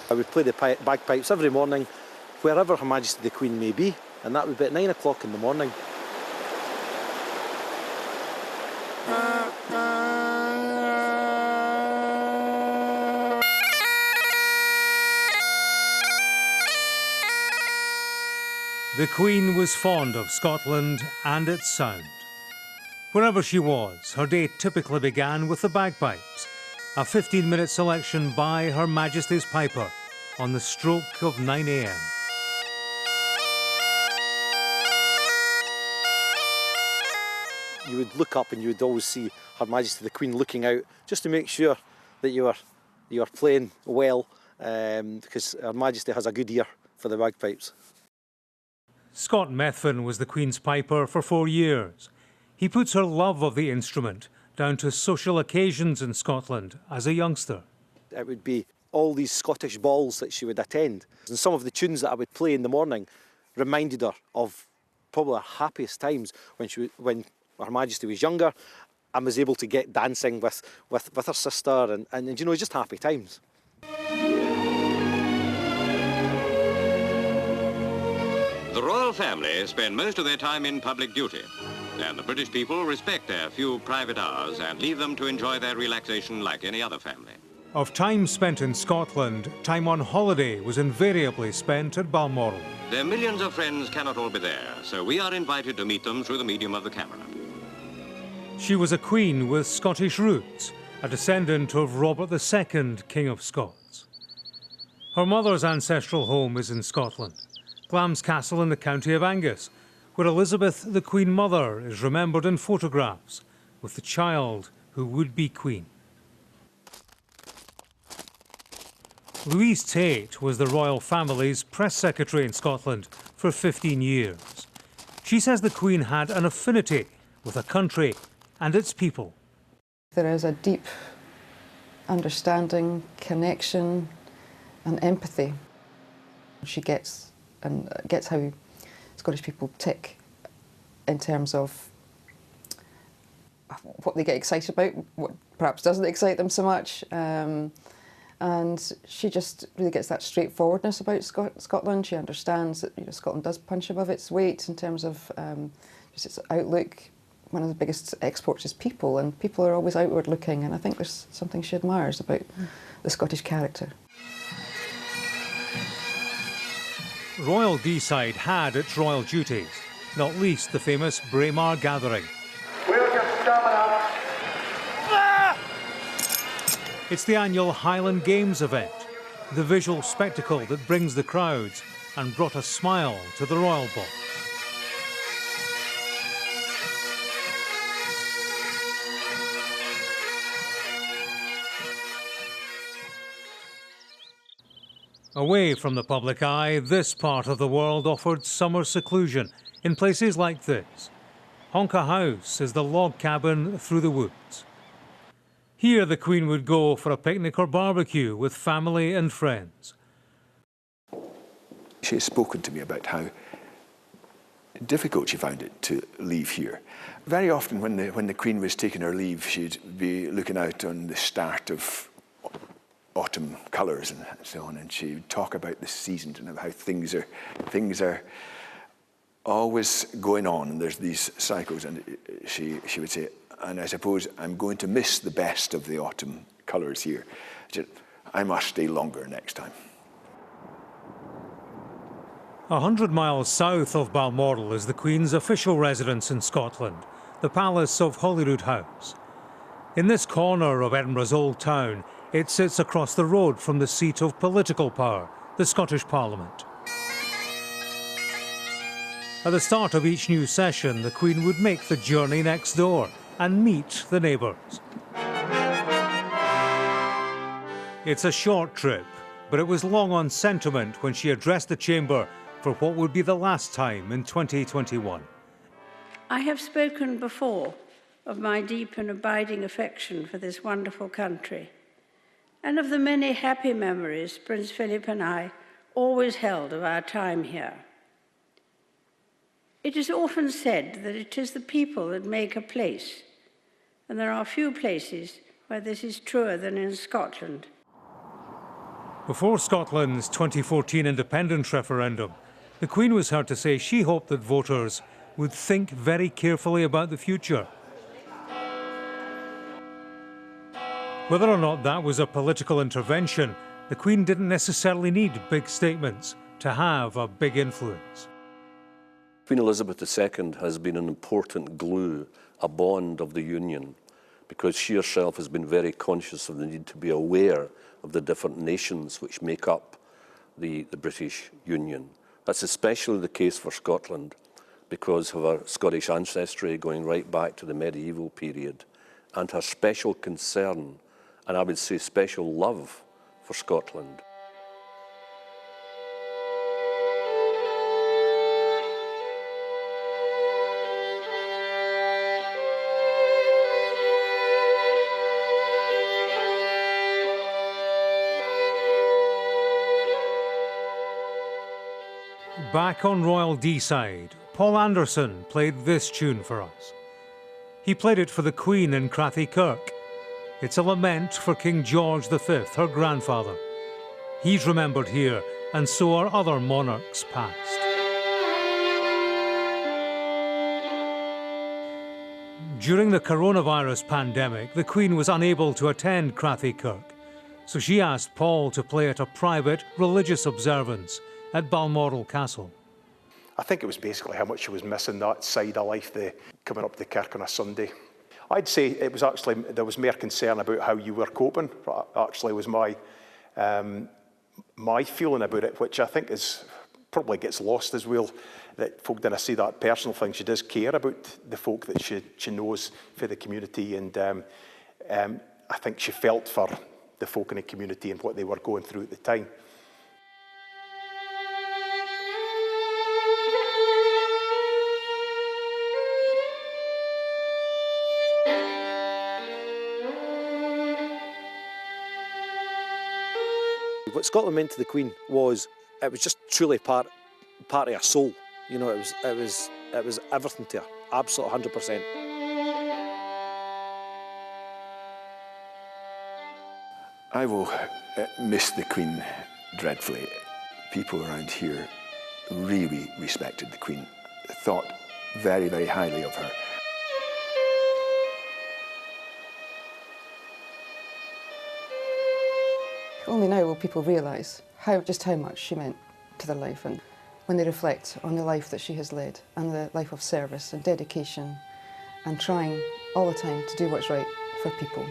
I would play the bagpipes every morning, wherever Her Majesty the Queen may be, and that would be at 9 o'clock in the morning. The Queen was fond of Scotland and its sound. Wherever she was, her day typically began with the bagpipes, a 15-minute selection by Her Majesty's Piper on the stroke of 9 a.m. You would look up and you would always see Her Majesty the Queen looking out just to make sure that you are playing well, because Her Majesty has a good ear for the bagpipes. Scott Methvin was the Queen's piper for 4 years. He puts her love of the instrument down to social occasions in Scotland as a youngster. It would be all these Scottish balls that she would attend. And some of the tunes that I would play in the morning reminded her of probably her happiest times when Her Majesty was younger and was able to get dancing with her sister and you know, just happy times. The royal family spend most of their time in public duty, and the British people respect their few private hours and leave them to enjoy their relaxation like any other family. Of time spent in Scotland, time on holiday was invariably spent at Balmoral. Their millions of friends cannot all be there, so we are invited to meet them through the medium of the camera. She was a queen with Scottish roots, a descendant of Robert II, King of Scots. Her mother's ancestral home is in Scotland, Glamis Castle in the county of Angus, where Elizabeth, the Queen Mother, is remembered in photographs with the child who would be Queen. Louise Tate was the royal family's press secretary in Scotland for 15 years. She says the Queen had an affinity with a country and its people. There is a deep understanding, connection and empathy. She gets how Scottish people tick in terms of what they get excited about, what perhaps doesn't excite them so much. And she just really gets that straightforwardness about Scotland. She understands that, you know, Scotland does punch above its weight in terms of just its outlook. One of the biggest exports is people, and people are always outward looking, and I think there's something she admires about the Scottish character. Royal Deeside had its royal duties, not least the famous Braemar Gathering. It's the annual Highland Games event, the visual spectacle that brings the crowds and brought a smile to the royal box. Away from the public eye, this part of the world offered summer seclusion in places like this. Honka House is the log cabin through the woods. Here the Queen would go for a picnic or barbecue with family and friends. She has spoken to me about how difficult she found it to leave here. Very often when the Queen was taking her leave, she'd be looking out on the start of autumn colours and so on, and she would talk about the seasons and how things are always going on, and there's these cycles, and she would say, and I suppose I'm going to miss the best of the autumn colours here. She said, I must stay longer next time. 100 miles south of Balmoral is the Queen's official residence in Scotland, the Palace of Holyrood House. In this corner of Edinburgh's Old Town, it sits across the road from the seat of political power, the Scottish Parliament. At the start of each new session, the Queen would make the journey next door and meet the neighbours. It's a short trip, but it was long on sentiment when she addressed the chamber for what would be the last time in 2021. I have spoken before of my deep and abiding affection for this wonderful country, and of the many happy memories Prince Philip and I always held of our time here. It is often said that it is the people that make a place, and there are few places where this is truer than in Scotland. Before Scotland's 2014 independence referendum, the Queen was heard to say she hoped that voters would think very carefully about the future. Whether or not that was a political intervention, the Queen didn't necessarily need big statements to have a big influence. Queen Elizabeth II has been an important glue, a bond of the Union, because she herself has been very conscious of the need to be aware of the different nations which make up the British Union. That's especially the case for Scotland because of her Scottish ancestry going right back to the medieval period and her special concern, and I would say special love for Scotland. Back on Royal D-side, Paul Anderson played this tune for us. He played it for the Queen in Crathie Kirk. It's a lament for King George V, her grandfather. He's remembered here, and so are other monarchs past. During the coronavirus pandemic, the Queen was unable to attend Crathie Kirk, so she asked Paul to play at a private religious observance at Balmoral Castle. I think it was basically how much she was missing that side of life, the coming up to the kirk on a Sunday. I'd say it was actually, there was more concern about how you were coping, actually was my feeling about it, which I think is probably gets lost as well, that folk didn't see that personal thing. She does care about the folk that she knows for the community, and I think she felt for the folk in the community and what they were going through at the time. What Scotland meant to the Queen was, it was just truly part of her soul. You know, it was everything to her, absolute 100%. I will miss the Queen dreadfully. People around here really respected the Queen, thought very, very highly of her. Only now will people realise just how much she meant to their life, and when they reflect on the life that she has led and the life of service and dedication and trying all the time to do what's right for people.